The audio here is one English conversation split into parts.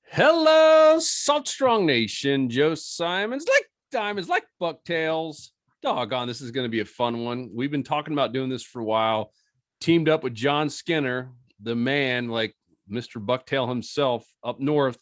Hello, Salt Strong Nation. Joe Simons, like diamonds, like bucktails. Doggone, this is going to be a fun one. We've been talking about doing this for a while. Teamed up with John Skinner, the man, like Mr. Bucktail himself up north.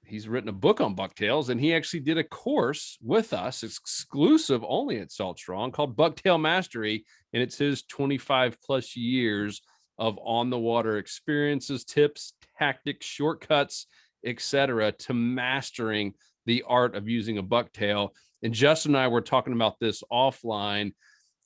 He's written a book on bucktails, and he actually did a course with us, exclusive only at Salt Strong, called Bucktail Mastery, and it's his 25 plus years of on the water experiences, tips, tactics, shortcuts, etc., to mastering the art of using a bucktail. And Justin and I were talking about this offline.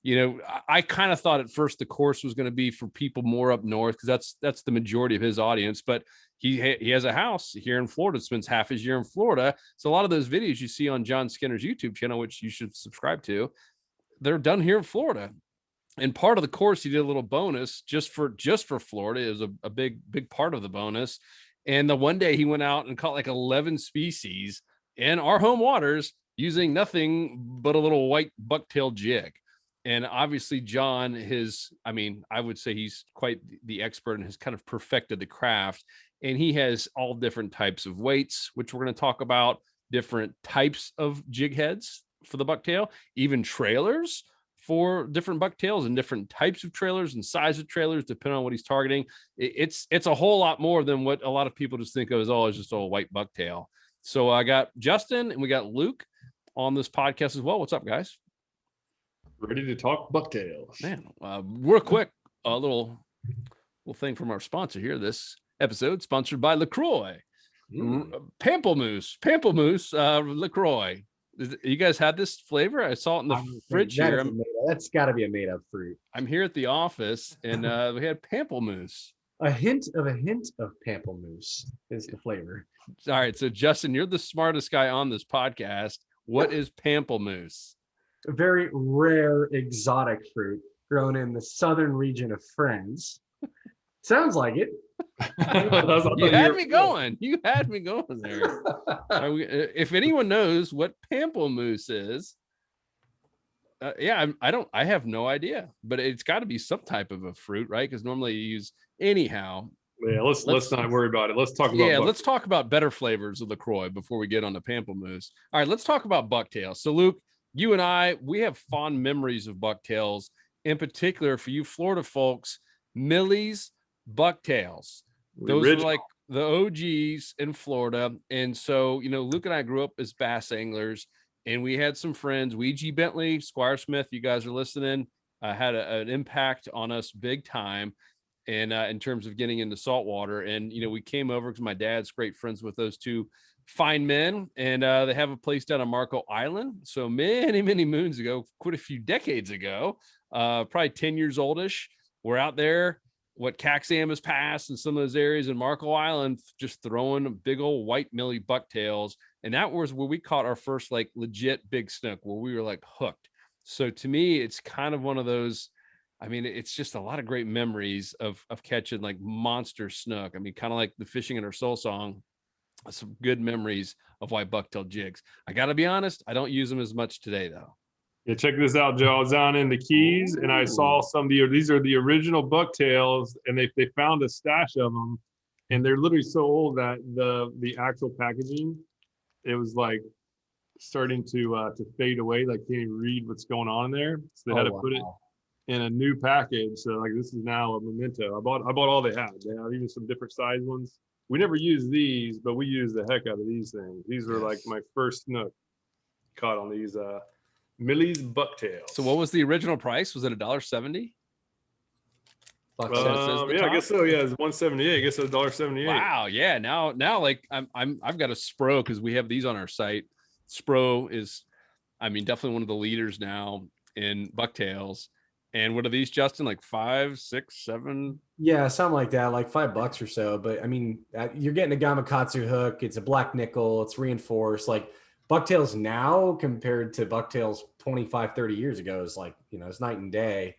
You know, I kind of thought at first the course was going to be for people more up north because that's the majority of his audience. But he has a house here in Florida, spends half his year in Florida. So a lot of those videos you see on John Skinner's YouTube channel, which you should subscribe to, they're done here in Florida. And part of the course, he did a little bonus just for Florida. It was a big part of the bonus. And the one day he went out and caught like 11 species in our home waters using nothing but a little white bucktail jig. And obviously, John, I would say he's quite the expert and has kind of perfected the craft. And he has all different types of weights, which we're going to talk about, different types of jig heads for the bucktail, even trailers for different bucktails and different types of trailers and size of trailers, depending on what he's targeting. It's a whole lot more than what a lot of people just think of as, oh, it's just a white bucktail. So I got Justin and we got Luke on this podcast as well. What's up, guys? Ready to talk bucktails. Man, real quick, a little thing from our sponsor here. This episode sponsored by LaCroix. Pamplemousse LaCroix. You guys had this flavor? I saw it in the fridge here. That's got to be a made-up fruit. I'm here at the office, and we had pamplemousse. A hint of pamplemousse is the flavor. All right, so Justin, you're the smartest guy on this podcast. What is pamplemousse? A very rare exotic fruit grown in the southern region of France. Sounds like it. You had me going. You had me going there. If anyone knows what pamplemousse is, I have no idea, but it's got to be some type of a fruit, right? Because normally you use anyhow. Yeah, let's not worry about it. Let's talk about let's talk about better flavors of LaCroix before we get on the pamplemousse. All right, let's talk about bucktails. So Luke, you and I, we have fond memories of bucktails, in particular for you Florida folks, Millie's bucktails. Those are like the OGs in Florida. And so, Luke and I grew up as bass anglers, and we had some friends, Ouija Bentley, Squire Smith, you guys are listening, had an impact on us big time. And in terms of getting into saltwater. And, we came over because my dad's great friends with those two fine men, and they have a place down on Marco Island. So many moons ago, quite a few decades ago, probably 10 years oldish, we're out there, what Caxam has passed in some of those areas in Marco Island, just throwing big old white Millie bucktails. And that was where we caught our first like legit big snook, where we were like hooked. So to me, it's kind of one of those, it's just a lot of great memories of catching like monster snook. Kind of like the Fishing in Our Soul song, some good memories of white bucktail jigs. I got to be honest, I don't use them as much today though. Yeah, check this out, Joe. I was down in the Keys and I saw these are the original bucktails, and they found a stash of them, and they're literally so old that the actual packaging, it was like starting to fade away. Like can't even read what's going on in there. So they had to put it in a new package. So like this is now a memento. I bought all they had. They have even some different size ones. We never used these, but we used the heck out of these things. These were like my first snook caught on these Millie's bucktails. So what was the original price? Was it $1.70? I guess so. Yeah, it's $1.78. I guess it's $1.78. Wow. Yeah. Now like I've got a Spro because we have these on our site. Spro is, definitely one of the leaders now in bucktails. And what are these, Justin? Like 5, 6, 7? Yeah, something like that, like $5 or so. But you're getting a Gamakatsu hook. It's a black nickel. It's reinforced. Like bucktails now compared to bucktails 25, 30 years ago is like, it's night and day.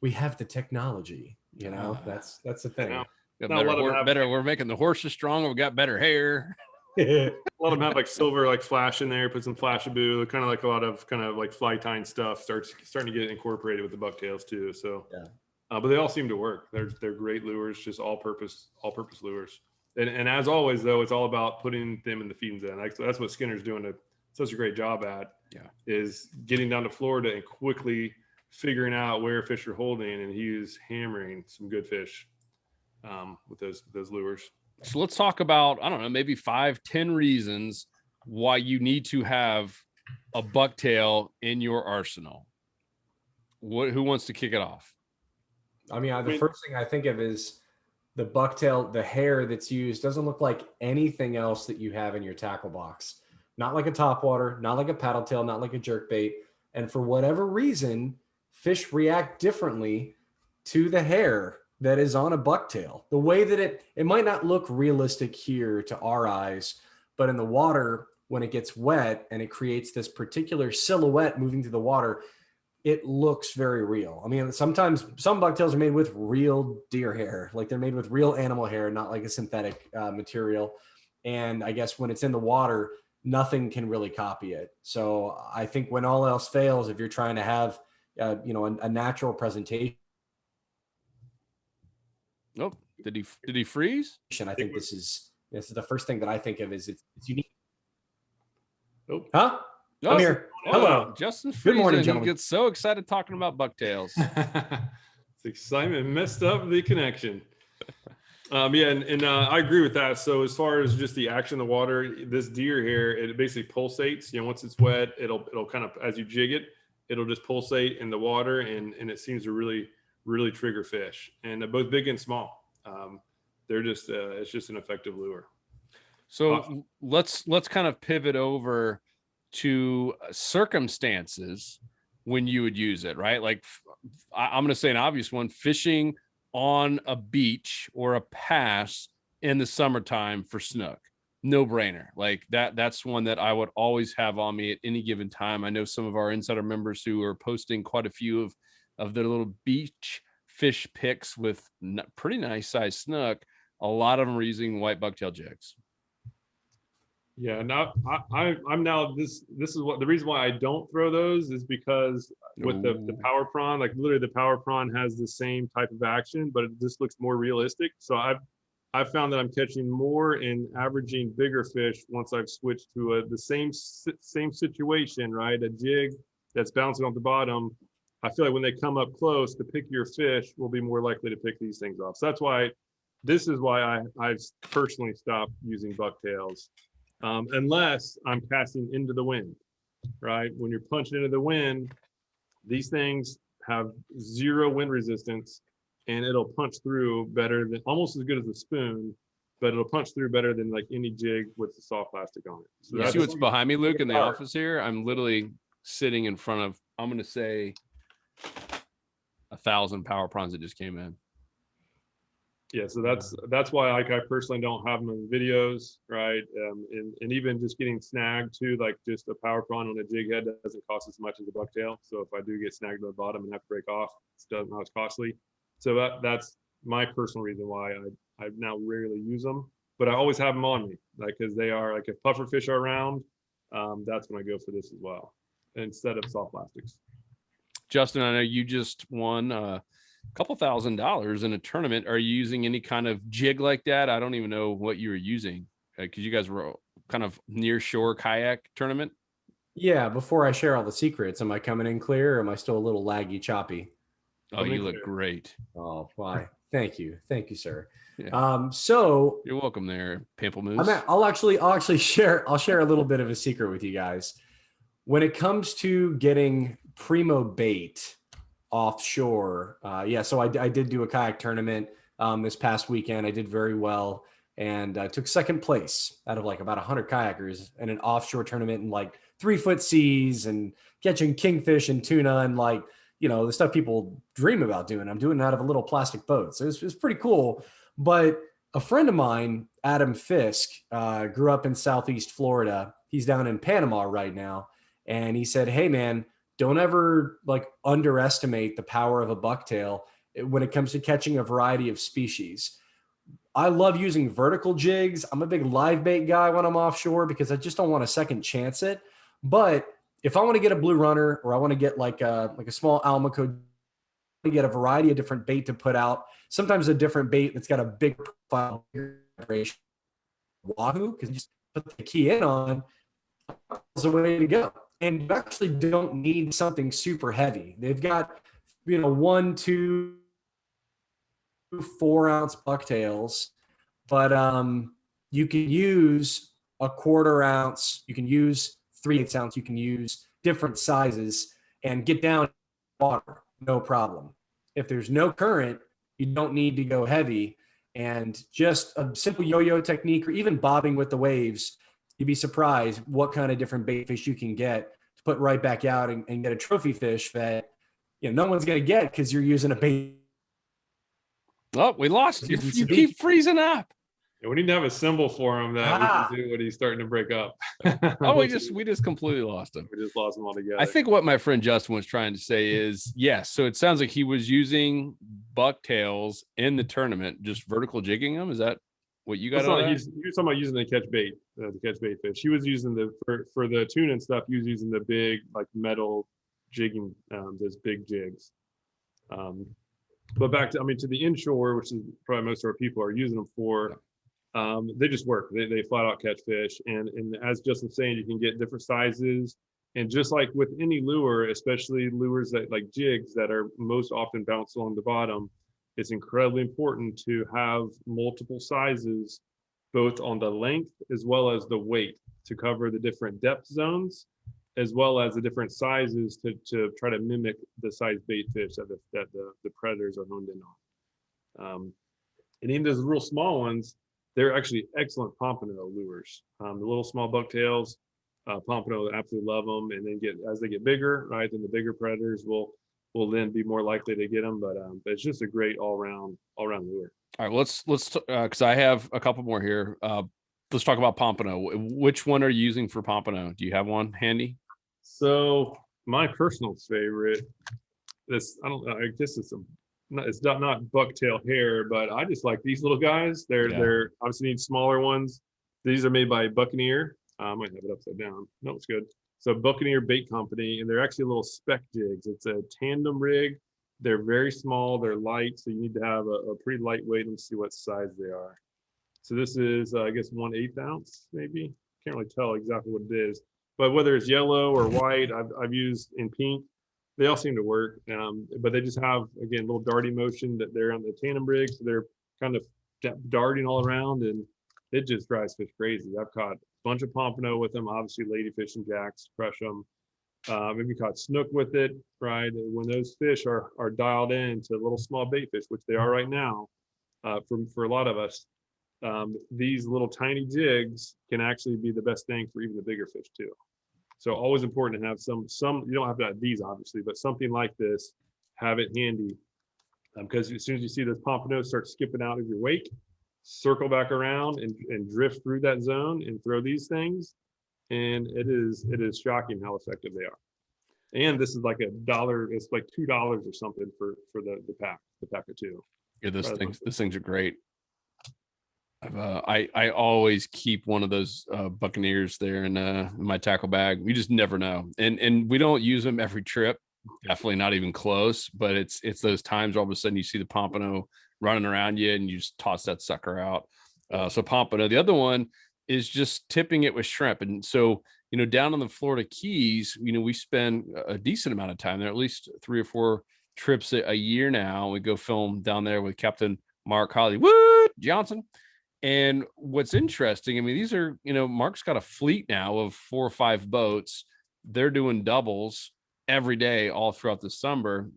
We have the technology, that's the thing. We're making the horses stronger. We got better hair. A lot of them have like silver, like flash in there. Put some flashaboo, kind of like a lot of kind of like fly tying stuff starting to get incorporated with the bucktails too. So, yeah. But they all seem to work. They're great lures, just all-purpose lures. And as always, though, it's all about putting them in the feeding zone. Like, so that's what Skinner's doing such a great job at. Yeah. Is getting down to Florida and quickly figuring out where fish are holding, and he's hammering some good fish with those lures. So let's talk about, I don't know, maybe 5-10 reasons why you need to have a bucktail in your arsenal. Who wants to kick it off? I mean, the first thing I think of is the bucktail. The hair that's used doesn't look like anything else that you have in your tackle box. Not like a topwater, not like a paddle tail, not like a jerkbait. And for whatever reason, fish react differently to the hair that is on a bucktail. The way that it might not look realistic here to our eyes, but in the water, when it gets wet and it creates this particular silhouette moving through the water, it looks very real. I mean, sometimes some bucktails are made with real deer hair, like they're made with real animal hair, not like a synthetic material. And I guess when it's in the water, nothing can really copy it. So I think when all else fails, if you're trying to have, a natural presentation. Nope. Did he freeze? I think this is the first thing that I think of is it's unique. Nope. Huh? Oh, I'm here. Hello. Justin. Good morning, He gentlemen. gets so excited talking about bucktails. It's excitement messed up the connection. And I agree with that. So as far as just the action in the water, this deer hair, it basically pulsates. Once it's wet, it'll kind of, as you jig it, it'll just pulsate in the water, and it seems to really trigger fish, and both big and small. They're just it's just an effective lure. So let's kind of pivot over to circumstances when you would use it, right? Like I'm going to say an obvious one: fishing on a beach or a pass in the summertime for snook. No brainer. Like that's one that I would always have on me at any given time. I know some of our insider members who are posting quite a few of their little beach fish pics with pretty nice sized snook. A lot of them are using white bucktail jigs. Yeah, now I'm now this is what the reason why I don't throw those is because with the power prawn, like literally the power prawn has the same type of action, but it just looks more realistic. So I've found that I'm catching more and averaging bigger fish once I've switched to the same situation, right? A jig that's bouncing off the bottom. I feel like when they come up close to pick your fish, we'll be more likely to pick these things off. So that's why I've personally stopped using bucktails. Unless I'm casting into the wind, right? When you're punching into the wind, these things have zero wind resistance, and it'll punch through better than, almost as good as a spoon, but it'll punch through better than like any jig with the soft plastic on it. So you see what's behind me, Luke, in the office here? I'm literally sitting in front of, I'm going to say 1,000 power prawns that just came in. Yeah, so that's why I personally don't have them in videos, right? And even just getting snagged too, like just a power prawn on a jig head doesn't cost as much as a bucktail. So if I do get snagged at the bottom and have to break off, it's not as costly. So that's my personal reason why I now rarely use them, but I always have them on me, like because they are like if puffer fish are around, that's when I go for this as well instead of soft plastics. Justin, I know you just won couple $1,000 in a tournament. Are you using any kind of jig like that? I don't even know what you were using because you guys were kind of near shore kayak tournament. Yeah. Before I share all the secrets, am I coming in clear or am I still a little laggy choppy? Oh, you look great. Oh, why? Thank you, sir. Yeah. So you're welcome there, Pamplemousse. I'll actually share a little bit of a secret with you guys. When it comes to getting primo bait offshore. So I did do a kayak tournament this past weekend. I did very well and took second place out of like about 100 kayakers in an offshore tournament in like 3-foot seas and catching kingfish and tuna and like, the stuff people dream about doing. I'm doing it out of a little plastic boat. So it's pretty cool. But a friend of mine, Adam Fisk, grew up in Southeast Florida. He's down in Panama right now. And he said, hey man, don't ever like underestimate the power of a bucktail when it comes to catching a variety of species. I love using vertical jigs. I'm a big live bait guy when I'm offshore because I just don't want to second chance it. But if I want to get a blue runner or I want to get like a small Almaco, to get a variety of different bait to put out, sometimes a different bait that's got a big profile vibration. Wahoo, because you just put the key in on, is the way to go. And you actually don't need something super heavy. They've got, 1, 2, 4 ounce bucktails, but you can use a 1/4 ounce, you can use 3/8 ounce, you can use different sizes and get down water, no problem. If there's no current, you don't need to go heavy. And just a simple yo-yo technique or even bobbing with the waves, you'd be surprised what kind of different bait fish you can get to put right back out and get a trophy fish that no one's going to get because you're using a bait. Oh, we lost. You keep freezing up. Yeah, we need to have a symbol for him that we can do when he's starting to break up. Oh, we just completely lost him. We just lost him altogether. I think what my friend Justin was trying to say is, yes. So it sounds like he was using bucktails in the tournament, just vertical jigging them. Is that what you got? He was talking about using the catch bait fish. He was using for the tuna and stuff. He was using the big like metal jigging, those big jigs. But back to the inshore, which is probably most of our people are using them for. They just work. They flat out catch fish, and as Justin's saying, you can get different sizes. And just like with any lure, especially lures that like jigs that are most often bounced along the bottom, it's incredibly important to have multiple sizes, both on the length as well as the weight, to cover the different depth zones, as well as the different sizes to try to mimic the size bait fish that the predators are honed in on. And even those real small ones, they're actually excellent pompano lures. The little small bucktails, pompano absolutely love them, and then as they get bigger, right, then the bigger predators will then be more likely to get them. But it's just a great all around lure. All right, let's because I have a couple more here. Let's talk about pompano. Which one are you using for pompano? Do you have one handy? So my personal favorite, I guess it's not bucktail hair, but I just like these little guys. They're obviously need smaller ones. These are made by Buccaneer. I might have it upside down. No, it's good. So Buccaneer Bait Company, and they're actually little spec jigs. It's a tandem rig. They're very small. They're light, so you need to have a pretty lightweight. Let's see what size they are. So this is, I guess, 1/8 ounce, maybe. Can't really tell exactly what it is. But whether it's yellow or white, I've used in pink. They all seem to work, but they just have, again, a little darting motion that they're on the tandem rig, so they're kind of darting all around, and it just drives fish crazy. I've caught a bunch of pompano with them, obviously ladyfish and jacks, crush them. Maybe caught snook with it, right? When those fish are dialed in to little small bait fish, which they are right now, for a lot of us, these little tiny jigs can actually be the best thing for even the bigger fish too. So always important to have some, you don't have to have these obviously, but something like this, have it handy. Because as soon as you see those pompanos start skipping out of your wake, circle back around and drift through that zone and throw these things. And it is shocking how effective they are. And this is like $1, it's like $2 or something for the pack of 2. Yeah, those things are great. I always keep one of those Buccaneers there in my tackle bag. We just never know, and we don't use them every trip. Definitely not even close. But it's those times where all of a sudden you see the pompano running around you, and you just toss that sucker out. So pompano. The other one is just tipping it with shrimp, and so down on the Florida Keys, we spend a decent amount of time there, at least 3 or 4 trips a year now. We go film down there with Captain Mark Hollywood Johnson. And what's interesting, these are, Mark's got a fleet now of 4 or 5 boats. They're doing doubles every day all throughout the summer.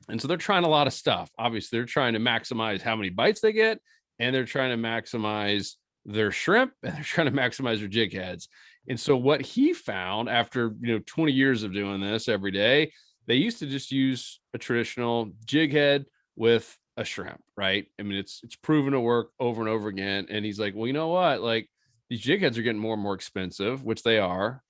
And so they're trying a lot of stuff. Obviously, they're trying to maximize how many bites they get, and they're trying to maximize their shrimp, and they're trying to maximize their jig heads. And so what he found after, 20 years of doing this every day, they used to just use a traditional jig head with a shrimp, right? It's proven to work over and over again. And he's like, well, you know what? Like, these jig heads are getting more and more expensive, which they are.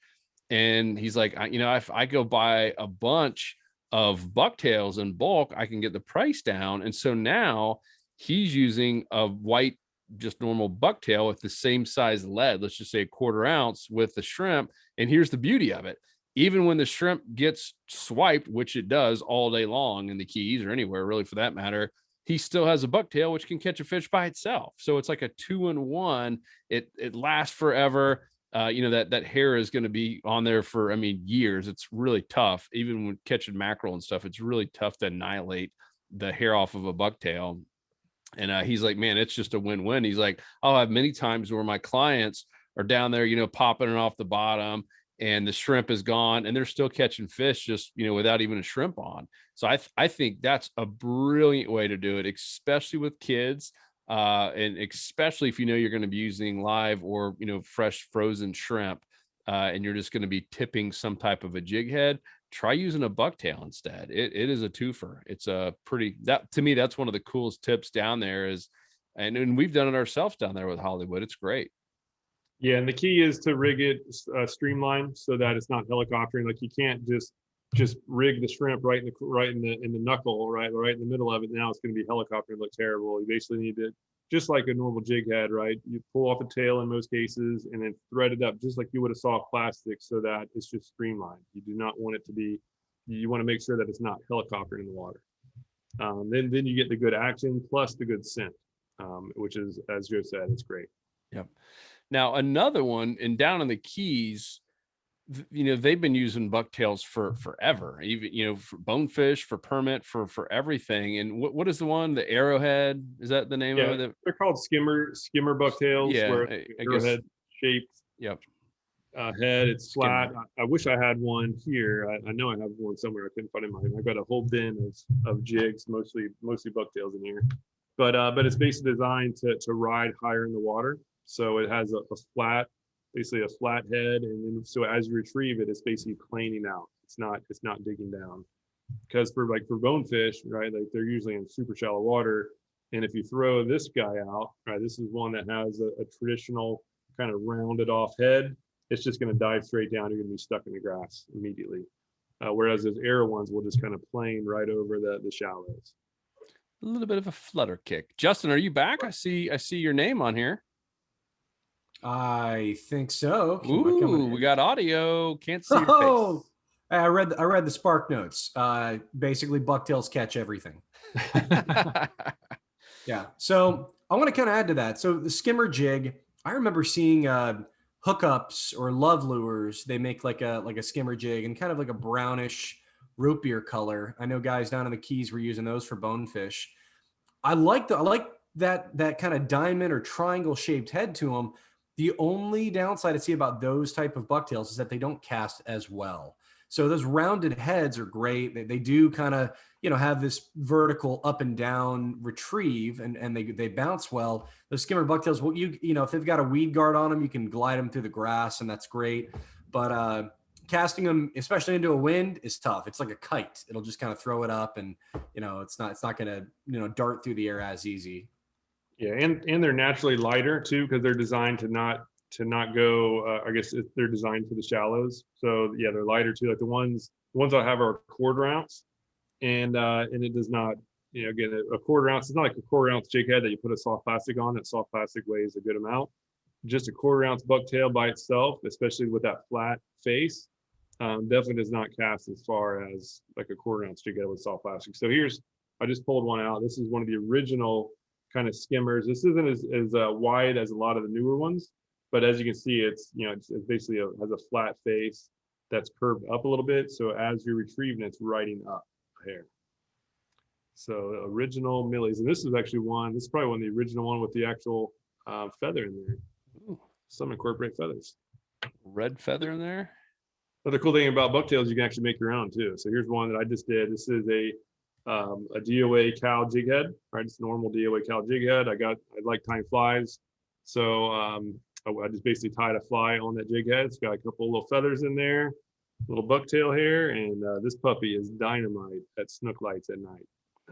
And he's like, if I go buy a bunch of bucktails in bulk, I can get the price down. And so now he's using a white, just normal bucktail with the same size lead, let's just say 1/4 ounce, with the shrimp. And here's the beauty of it. Even when the shrimp gets swiped, which it does all day long in the Keys or anywhere really for that matter, he still has a bucktail, which can catch a fish by itself. So it's like a 2-in-1. It lasts forever. That hair is going to be on there for, I mean, years. It's really tough. Even when catching mackerel and stuff, it's really tough to annihilate the hair off of a bucktail. And he's like, man, it's just a win-win. He's like, I'll have many times where my clients are down there, popping it off the bottom, and the shrimp is gone, and they're still catching fish just, without even a shrimp on. So I think that's a brilliant way to do it, especially with kids, and especially if you're going to be using live or fresh frozen shrimp, and you're just going to be tipping some type of a jig head. Try using a bucktail instead. It is a twofer. It's to me, that's one of the coolest tips down there is, and we've done it ourselves down there with Hollywood. It's great. Yeah, and the key is to rig it streamlined so that it's not helicoptering. Like you can't just rig the shrimp right in the knuckle, right in the middle of it. Now it's going to be helicoptering, look terrible. You basically need to, just like a normal jig head, right? You pull off the tail in most cases and then thread it up just like you would a soft plastic so that it's just streamlined. You do not want it to be, you want to make sure that it's not helicoptering in the water. Then you get the good action plus the good scent, which is, as Joe said, it's great. Yep. Now, another one, and down in the Keys, they've been using bucktails for forever, even, for bonefish, for permit, for everything. And what is the one, the arrowhead? Is that the name of it? They're called skimmer bucktails. Yeah, where I arrowhead guess. shaped. Yep. Head, it's flat. Skimmer. I wish I had one here. I know I have one somewhere. I couldn't find it. I've got a whole bin of jigs, mostly bucktails in here. But it's basically designed to ride higher in the water. So it has a flat, basically a flat head, and then so as you retrieve it, it's basically planing out. It's not digging down. Because for bonefish, right, like they're usually in super shallow water, and if you throw this guy out, right, this is one that has a traditional kind of rounded off head. It's just going to dive straight down. You're going to be stuck in the grass immediately. Whereas those arrow ones will just kind of plane right over the shallows. A little bit of a flutter kick. Justin, are you back? I see your name on here. I think so. Ooh, we got audio. Can't see your face. I read the Spark Notes. Basically, bucktails catch everything. Yeah. So I want to kind of add to that. So the Skimmer Jig, I remember seeing hookups or love lures. They make like a Skimmer Jig and kind of like a brownish root beer color. I know guys down in the Keys were using those for bonefish. I like that kind of diamond or triangle shaped head to them. The only downside I see about those type of bucktails is that they don't cast as well. So those rounded heads are great. They do kind of, have this vertical up and down retrieve, and they bounce well. Those skimmer bucktails, well, if they've got a weed guard on them, you can glide them through the grass, and that's great. But casting them, especially into a wind, is tough. It's like a kite. It'll just kind of throw it up, and it's not going to dart through the air as easy. Yeah, and they're naturally lighter too because they're designed to not go. I guess they're designed for the shallows. So yeah, they're lighter too. Like the ones I have are 1/4 ounce, and it does not. Again, a 1/4 ounce. It's not like a 1/4 ounce jig head that you put a soft plastic on. That soft plastic weighs a good amount. Just a 1/4 ounce bucktail by itself, especially with that flat face, definitely does not cast as far as like a 1/4 ounce jig head with soft plastic. So I just pulled one out. This is one of the original kind of skimmers. This isn't as wide as a lot of the newer ones, but as you can see, it's basically has a flat face that's curved up a little bit. So as you're retrieving, it's riding up here. So original millies, and this is actually this is probably one of the original one with the actual feather in there. Ooh, some incorporate feathers. Red feather in there. But the cool thing about bucktails, you can actually make your own too. So here's one that I just did. This is a DOA cow jig head, right? It's a normal DOA cow jig head. I like tying flies. So I just basically tied a fly on that jig head. It's got a couple little feathers in there, little bucktail hair, and this puppy is dynamite at snook lights at night.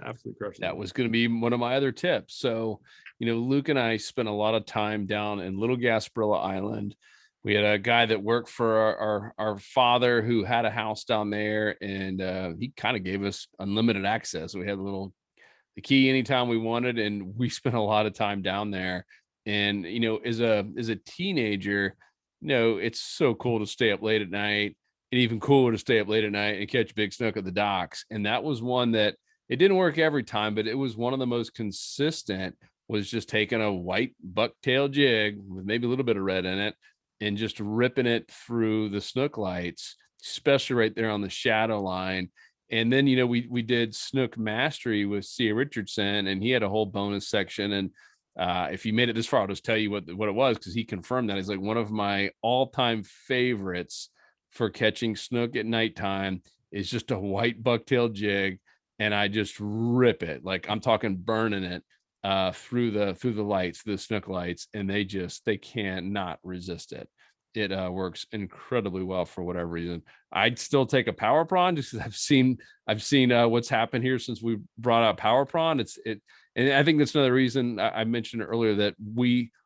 Absolutely crushing. That was going to be one of my other tips. So, Luke and I spent a lot of time down in Little Gasparilla Island. We had a guy that worked for our father who had a house down there, and he kind of gave us unlimited access. We had the key anytime we wanted, and we spent a lot of time down there. And as a teenager, it's so cool to stay up late at night, and even cooler to stay up late at night and catch big snook at the docks. And that was one that It didn't work every time, but it was one of the most consistent, was just taking a white bucktail jig with maybe a little bit of red in it and just ripping it through the snook lights, especially right there on the shadow line. And then, we did Snook Mastery with Sia Richardson, and he had a whole bonus section. And if you made it this far, I'll just tell you what it was, because he confirmed that. It's like one of my all-time favorites for catching snook at nighttime is just a white bucktail jig, and I just rip it. Like, I'm talking burning it through the lights, the snook lights, and they cannot resist it. It works incredibly well for whatever reason. I'd still take a power prawn, just because I've seen what's happened here since we brought out power prawn. And I think that's another reason I mentioned earlier that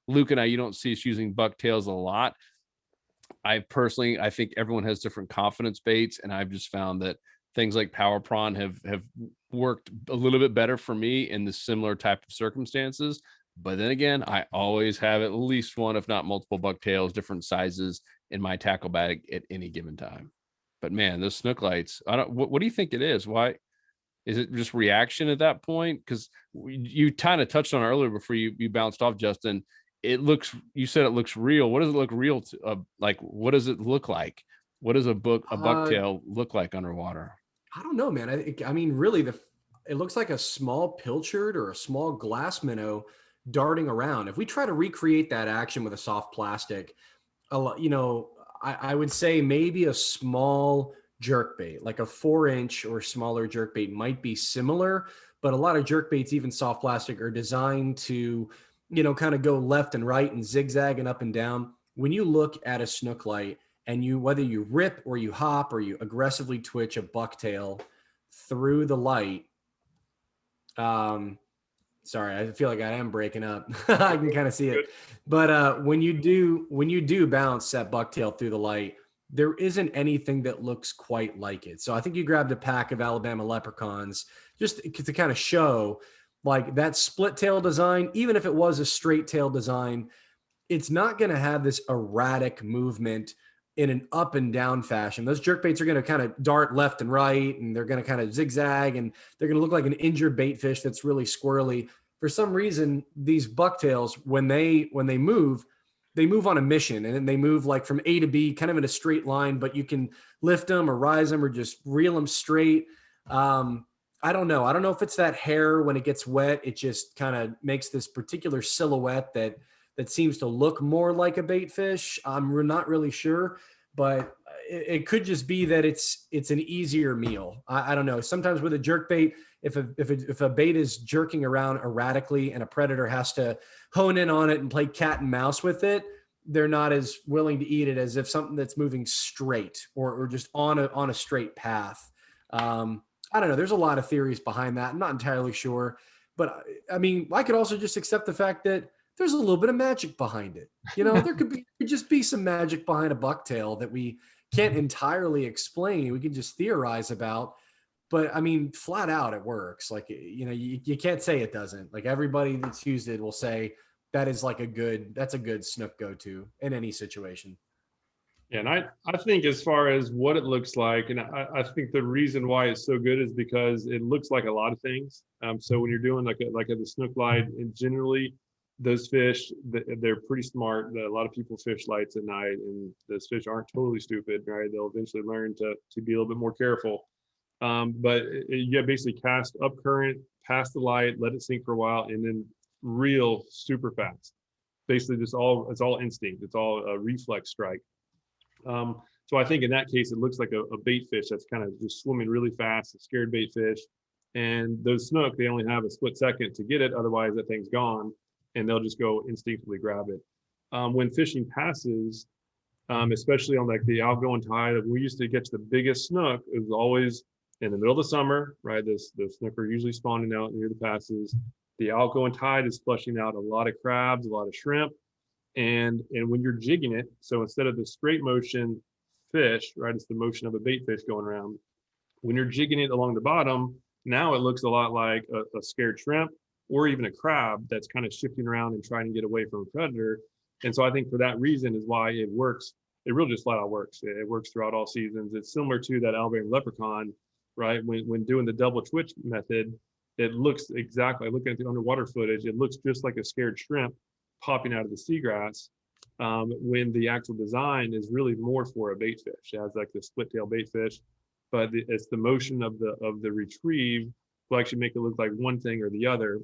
Luke and I, you don't see us using bucktails a lot. I think everyone has different confidence baits, and I've just found that things like power prawn have worked a little bit better for me in the similar type of circumstances. But then again, I always have at least one, if not multiple bucktails, different sizes in my tackle bag at any given time. But man, those snook lights, what do you think it is? Why is it just reaction at that point? Because you kind of touched on it earlier before you bounced off, Justin. You said it looks real. What does it look real to? Like, what does it look like? What does a bucktail look like underwater? I don't know, man. I mean, really, it looks like a small pilchard or a small glass minnow darting around. If we try to recreate that action with a soft plastic, I would say maybe a small jerkbait, like a 4-inch or smaller jerkbait, might be similar. But a lot of jerkbaits, even soft plastic, are designed to, kind of go left and right and zigzag and up and down. When you look at a snook light, and whether you rip or you hop or you aggressively twitch a bucktail through the light, sorry, I feel like I am breaking up. I can kind of see it. But when you do bounce that bucktail through the light, there isn't anything that looks quite like it. So I think you grabbed a pack of Alabama leprechauns just to kind of show, like, that split tail design. Even if it was a straight tail design, it's not going to have this erratic movement in an up and down fashion. Those jerkbaits are going to kind of dart left and right, and they're going to kind of zigzag, and they're going to look like an injured bait fish that's really squirrely. For some reason, these bucktails, when they move on a mission, and then they move like from A to B, kind of in a straight line, but you can lift them or rise them or just reel them straight. I don't know. I don't know if it's that hair when it gets wet, it just kind of makes this particular silhouette that seems to look more like a bait fish. I'm not really sure, but it could just be that it's an easier meal. I don't know. Sometimes with a jerk bait, if a bait is jerking around erratically and a predator has to hone in on it and play cat and mouse with it, they're not as willing to eat it as if something that's moving straight or just on a straight path. I don't know. There's a lot of theories behind that. I'm not entirely sure, but I mean, I could also just accept the fact that there's a little bit of magic behind it. There could just be some magic behind a bucktail that we can't entirely explain. We can just theorize about, but I mean, flat out, it works. Like, you can't say it doesn't. Like, everybody that's used it will say that is that's a good snook go-to in any situation. Yeah, and I think as far as what it looks like, and I think the reason why it's so good is because it looks like a lot of things. So when you're doing like the snook light, and generally those fish, they're pretty smart. A lot of people fish lights at night, and those fish aren't totally stupid, right? They'll eventually learn to be a little bit more careful. But you basically cast up current, past the light, let it sink for a while, and then reel super fast. Basically, it's all instinct. It's all a reflex strike. So I think in that case, it looks like a bait fish that's kind of just swimming really fast, a scared bait fish. And those snook, they only have a split second to get it. Otherwise, that thing's gone, and they'll just go instinctively grab it. When fishing passes, especially on like the outgoing tide, we used to catch the biggest snook. It was always in the middle of the summer, right? The snook are usually spawning out near the passes. The outgoing tide is flushing out a lot of crabs, a lot of shrimp. And when you're jigging it, so instead of the straight motion fish, right, it's the motion of a bait fish going around. When you're jigging it along the bottom, now it looks a lot like a scared shrimp or even a crab that's kind of shifting around and trying to get away from a predator. And so I think for that reason is why it works. It really just flat out works. It works throughout all seasons. It's similar to that Alabama leprechaun. right? When doing the double twitch method, it looks exactly, looking at the underwater footage, it looks just like a scared shrimp popping out of the seagrass. When the actual design is really more for a bait fish. It has like the split tail bait fish, but it's the motion of the retrieve will actually make it look like one thing or the other,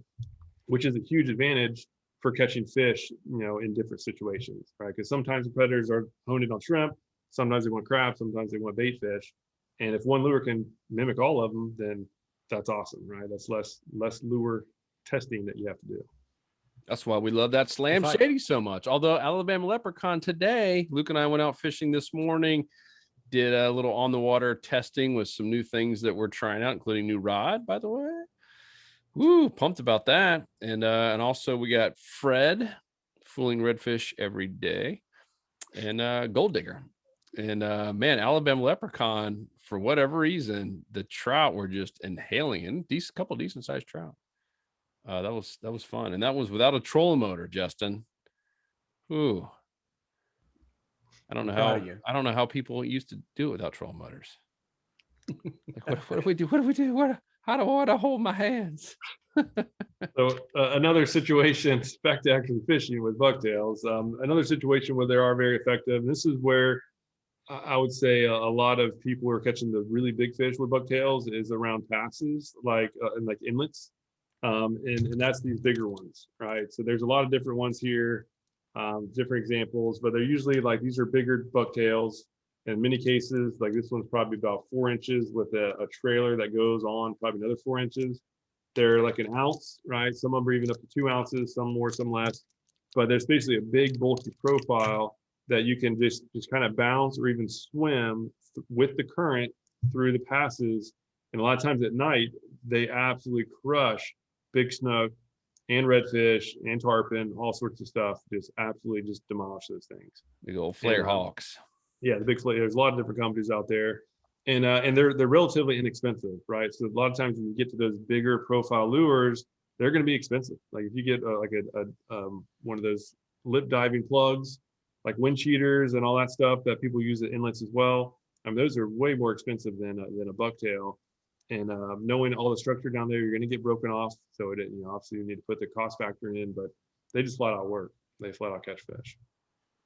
which is a huge advantage for catching fish, in different situations, right? Because sometimes the predators are honed in on shrimp, sometimes they want crab, sometimes they want bait fish. And if one lure can mimic all of them, then that's awesome, right? That's less lure testing that you have to do. That's why we love that Slam Shady so much. Although Alabama Leprechaun today, Luke and I went out fishing this morning, did a little on the water testing with some new things that we're trying out, including new rod, by the way. Woo, pumped about that. And also we got Fred fooling redfish every day, and Gold Digger. And man, Alabama Leprechaun, for whatever reason, the trout were just inhaling, and couple decent sized trout. That was fun, and that was without a trolling motor, Justin. Ooh, I don't know how people used to do it without trolling motors. Like, what do we do? What do we do? How do I hold my hands? So another situation, back to actually fishing with bucktails. Another situation where they are very effective. And this is where I would say a lot of people are catching the really big fish with bucktails is around passes, and like inlets. And that's these bigger ones, right? So there's a lot of different ones here, different examples, but they're usually like, these are bigger bucktails. In many cases, like this one's probably about 4 inches with a trailer that goes on probably another 4 inches. They're like an ounce, right? Some of them are even up to 2 ounces, some more, some less. But there's basically a big bulky profile that you can just kind of bounce or even swim with the current through the passes. And a lot of times at night, they absolutely crush big snook and redfish and tarpon, all sorts of stuff. Just absolutely just demolish those things. Big old Flarehawks. Yeah, the big flare. There's a lot of different companies out there, and they're relatively inexpensive, right? So a lot of times when you get to those bigger profile lures, they're going to be expensive. Like if you get one of those lip diving plugs, like wind cheaters and all that stuff that people use at inlets as well. Those are way more expensive than a bucktail. And knowing all the structure down there, you're going to get broken off. So obviously you need to put the cost factor in, but they just flat out work. They flat out catch fish.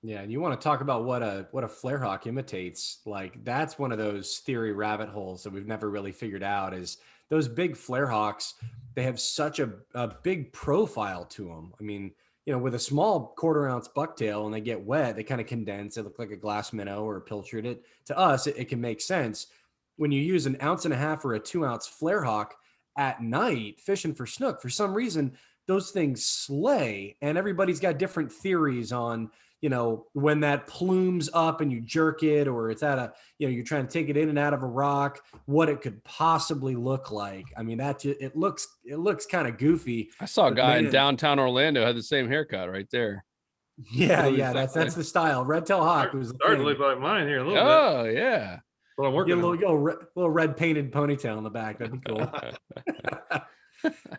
Yeah, and you want to talk about what a Flarehawk imitates. Like that's one of those theory rabbit holes that we've never really figured out. Is those big Flarehawks? They have such a big profile to them. I mean, with a small 1/4 ounce bucktail and they get wet, they kind of condense. They look like a glass minnow or a pilchard. To us, it can make sense. When you use 1.5 ounce or a 2 ounce Flarehawk at night fishing for snook, for some reason, those things slay. And everybody's got different theories on, when that plumes up and you jerk it, or it's at you're trying to take it in and out of a rock, what it could possibly look like. I mean, it looks kind of goofy. I saw a guy in downtown Orlando had the same haircut right there. Yeah, that's the style. Red-tail hawk was starting to look like mine here a little bit. Oh yeah. Well, I'm working a little red painted ponytail in the back. That'd be cool.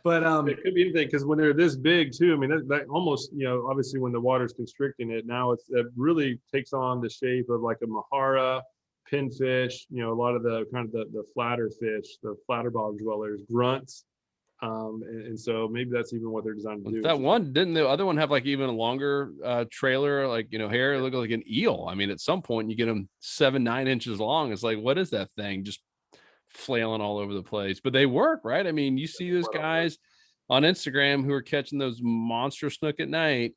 But it could be anything, because when they're this big too, I mean that almost, obviously when the water's constricting it, now it really takes on the shape of like a mahara, pinfish, a lot of the kind of the flatter fish, the flatter bog dwellers, grunts. And so maybe that's even what they're designed to do. That one, didn't the other one have like even a longer trailer, like hair? It looked like an eel. I mean, at some point you get them 7-9 inches long. It's like, what is that thing? Just flailing all over the place. But they work, right? I mean, you see those guys on Instagram who are catching those monster snook at night,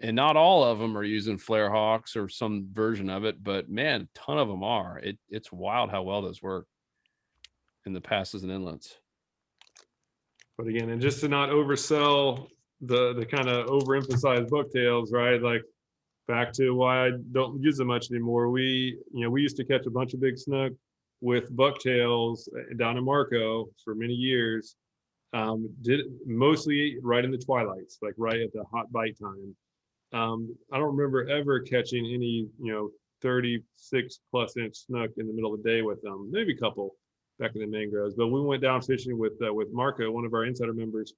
and not all of them are using Flarehawks or some version of it, but man, a ton of them are. It's wild how well those work in the passes and inlets. But again, and just to not oversell the kind of overemphasized bucktails, right? Like back to why I don't use them much anymore. We used to catch a bunch of big snook with bucktails down in Marco for many years. Did it mostly right in the twilights, like right at the hot bite time. I don't remember ever catching any 36 plus inch snook in the middle of the day with them. Maybe a couple back in the mangroves, but we went down fishing with Marco, one of our insider members,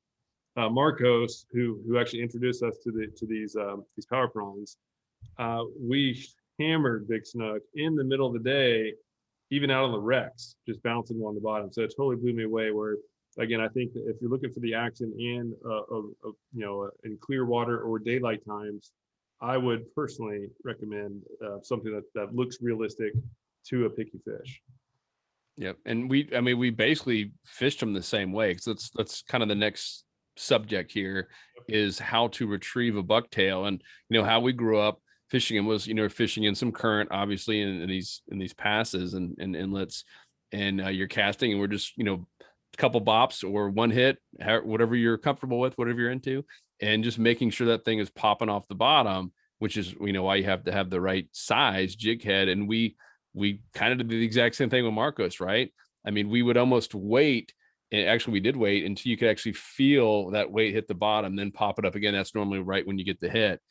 Marcos, who actually introduced us to these power prawns. We hammered big snook in the middle of the day, even out on the wrecks, just bouncing along the bottom. So it totally blew me away. Where again, I think that if you're looking for the action in in clear water or daylight times, I would personally recommend something that looks realistic to a picky fish. Yep. And we basically fished them the same way. Because that's kind of the next subject here is how to retrieve a bucktail. And how we grew up fishing them was fishing in some current, obviously, in these passes and inlets, and you're casting, and we're just a couple bops or one hit, whatever you're comfortable with, whatever you're into, and just making sure that thing is popping off the bottom, which is why you have to have the right size jig head. And we kind of did the exact same thing with Marcos, right? I mean, we would almost wait, and actually we did wait until you could actually feel that weight hit the bottom, then pop it up again. That's normally right when you get the hit.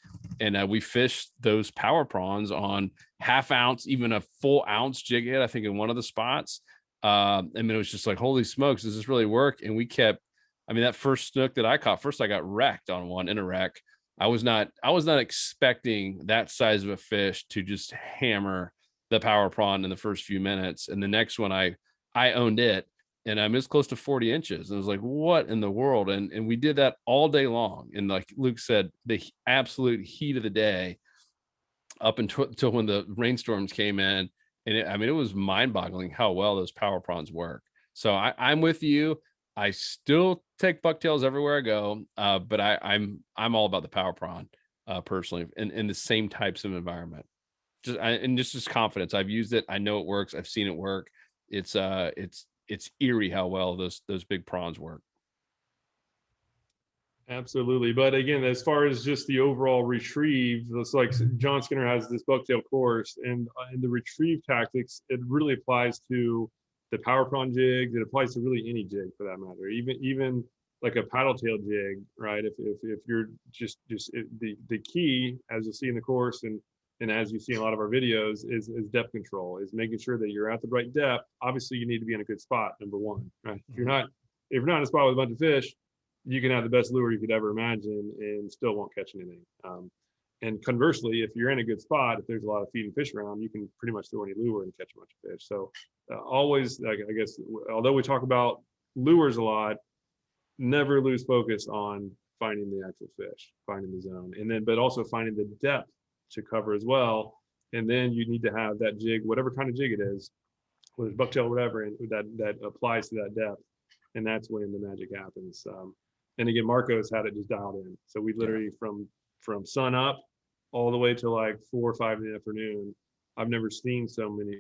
And we fished those power prawns on half ounce, even a full ounce jig head, I think, in one of the spots. I mean, it was just like, holy smokes, does this really work? And we kept, that first snook that I caught, first I got wrecked on one in a wreck. I was not expecting that size of a fish to just hammer the power prawn in the first few minutes. And the next one I owned it, and I missed close to 40 inches. And I was like, what in the world? And we did that all day long. And like Luke said, the absolute heat of the day up until when the rainstorms came in. And it was mind-boggling how well those power prawns work. So I'm with you. I still take bucktails everywhere I go, but I'm all about the power prawn personally, in the same types of environment. Just confidence. I've used it. I know it works. I've seen it work. It's eerie how well those big prawns work. Absolutely. But again, as far as just the overall retrieve, it's like John Skinner has this bucktail course, and the retrieve tactics, it really applies to the power prawn jigs. It applies to really any jig for that matter, even like a paddle tail jig, right? If you're the key, as you'll see in the course and as you see in a lot of our videos, is depth control, is making sure that you're at the right depth. Obviously, you need to be in a good spot, number one, right? If you're not in a spot with a bunch of fish, you can have the best lure you could ever imagine and still won't catch anything. And conversely, if you're in a good spot, if there's a lot of feeding fish around, you can pretty much throw any lure and catch a bunch of fish. So always, I guess, although we talk about lures a lot, never lose focus on finding the actual fish, finding the zone, and then, but also finding the depth to cover as well. And then you need to have that jig, whatever kind of jig it is, whether it's bucktail or whatever, and that applies to that depth. And that's when the magic happens. And again, Marcos had it just dialed in. So we literally from sun up all the way to like 4 or 5 in the afternoon. I've never seen so many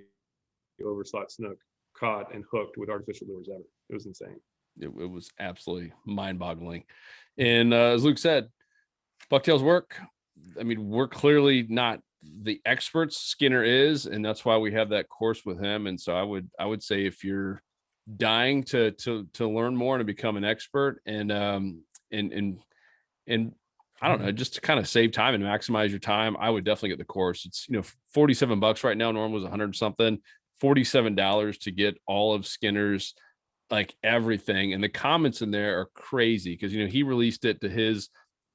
overslot snook caught and hooked with artificial lures ever. It was insane. It was absolutely mind-boggling. And as Luke said, bucktails work. I mean, we're clearly not the experts. Skinner is, and that's why we have that course with him. And so I would say, if you're dying to learn more and to become an expert, and I don't know, just to kind of save time and maximize your time, I would definitely get the course. It's $47 right now. Normally was 100 something. $47 to get all of Skinner's, like, everything. And the comments in there are crazy because he released it to his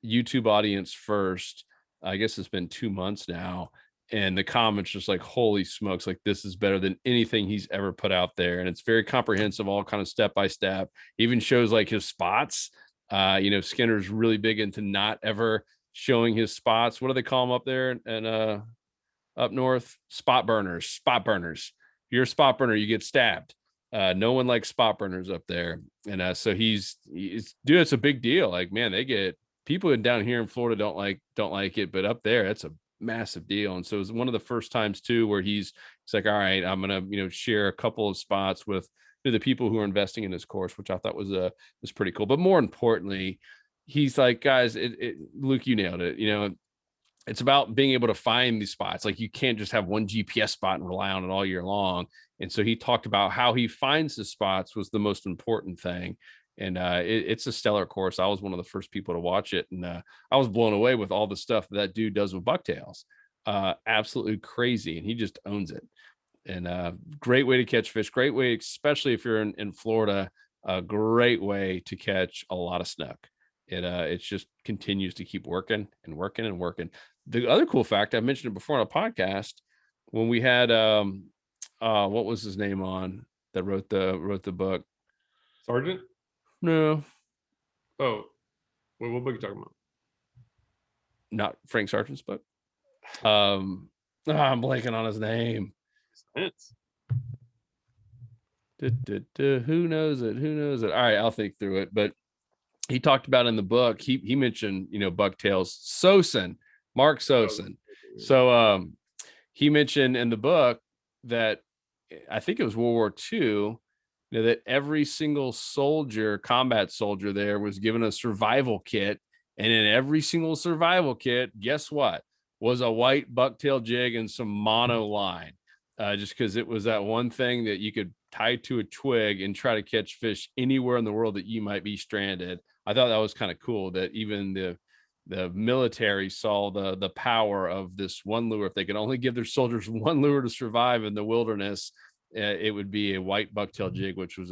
YouTube audience first. I guess it's been 2 months now. And the comments just like, holy smokes, like, this is better than anything he's ever put out there. And it's very comprehensive, all kind of step by step, even shows like his spots. Skinner's really big into not ever showing his spots. What do they call them up there and up north? Spot burners. If you're a spot burner, you get stabbed. No one likes spot burners up there. And so he's dude, it's a big deal. Like, man, they get people down here in Florida don't like it, but up there, it's a massive deal. And so it was one of the first times too where he's like, all right, I'm gonna share a couple of spots with the people who are investing in this course, which I thought was pretty cool. But more importantly, he's like, guys, Luke, you nailed it. It's about being able to find these spots. Like, you can't just have one GPS spot and rely on it all year long. And so he talked about how he finds the spots was the most important thing. And it's a stellar course. I was one of the first people to watch it, and I was blown away with all the stuff that dude does with bucktails. Absolutely crazy, and he just owns it. And great way to catch fish. Great way, especially if you're in Florida. A great way to catch a lot of snook. It just continues to keep working and working and working. The other cool fact, I mentioned it before on a podcast, when we had what was his name on that wrote the book? Sergeant? No, Oh, what book are you talking about? not Frank Sargent's book. I'm blanking on his name. Science. Who knows it? Who knows it? All right, I'll think through it. But he talked about in the book, he mentioned, Bucktails, Sosen, Mark Sosen. So he mentioned in the book that I think it was World War II, that every single combat soldier there was given a survival kit. And in every single survival kit, guess what? Was a white bucktail jig and some mono line. Just because it was that one thing that you could tie to a twig and try to catch fish anywhere in the world that you might be stranded. I thought that was kind of cool that even the military saw the power of this one lure. If they could only give their soldiers one lure to survive in the wilderness, it would be a white bucktail jig, which was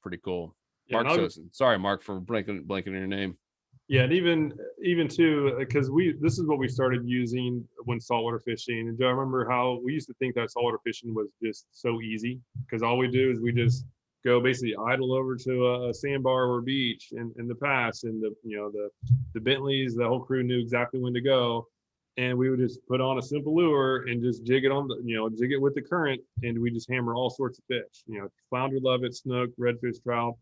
pretty cool. Yeah, Mark Sosen. Sorry, Mark, for blanking on your name. Yeah, and even too, because this is what we started using when saltwater fishing. And Joe, I remember how we used to think that saltwater fishing was just so easy, because all we do is we just go basically idle over to a sandbar or beach in the past, and the Bentleys, the whole crew knew exactly when to go, and we would just put on a simple lure and just jig it on jig it with the current, and we just hammer all sorts of fish. Flounder love it, snook, redfish, trout,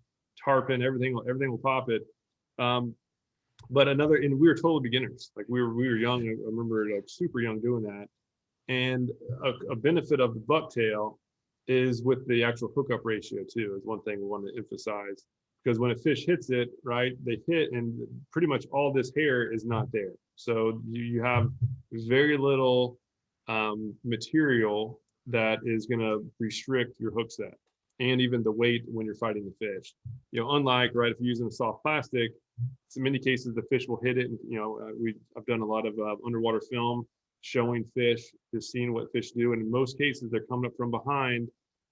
tarpon, everything will pop it. But and we were total beginners. Like we were young. I remember like super young doing that. And a benefit of the bucktail is with the actual hookup ratio too, is one thing we want to emphasize. Because when a fish hits it, right, they hit and pretty much all this hair is not there. So you have very little material that is going to restrict your hook set and even the weight when you're fighting the fish. Unlike, right, if you're using a soft plastic, in many cases the fish will hit it. And I've done a lot of underwater film showing fish, just seeing what fish do, and in most cases they're coming up from behind